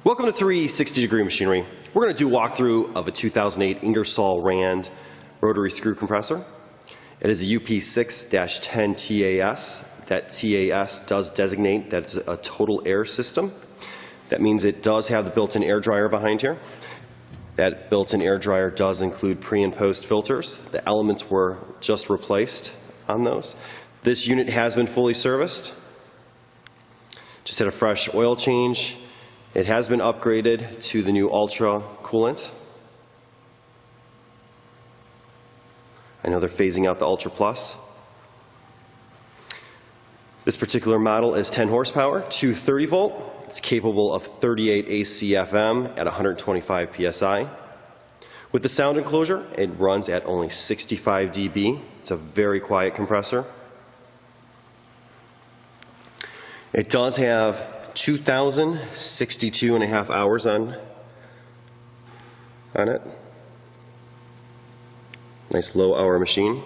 Welcome to 360-degree machinery. We're going to do a walkthrough of a 2008 Ingersoll Rand rotary screw compressor. It is a UP6-10 TAS. That TAS does designate that it's a total air system. That means it does have the built-in air dryer behind here. That built-in air dryer does include pre and post filters. The elements were just replaced on those. This unit has been fully serviced. Just had a fresh oil change. It has been upgraded to the new Ultra coolant. I know they're phasing out the Ultra Plus. This particular model is 10 horsepower, 230 volt. It's capable of 38 AC FM at 125 PSI. With the sound enclosure, it runs at only 65 dB. It's a very quiet compressor. It does have 2,062.5 hours on it. Nice low hour machine.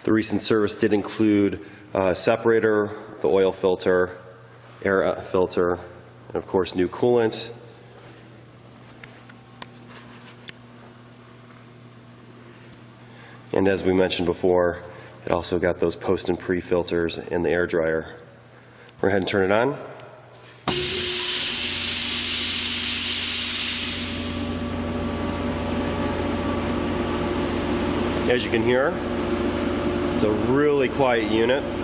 The recent service did include a separator, the oil filter, air filter, and of course new coolant. And as we mentioned before, it also got those post and pre filters in the air dryer. We're going to turn it on. As you can hear, it's a really quiet unit.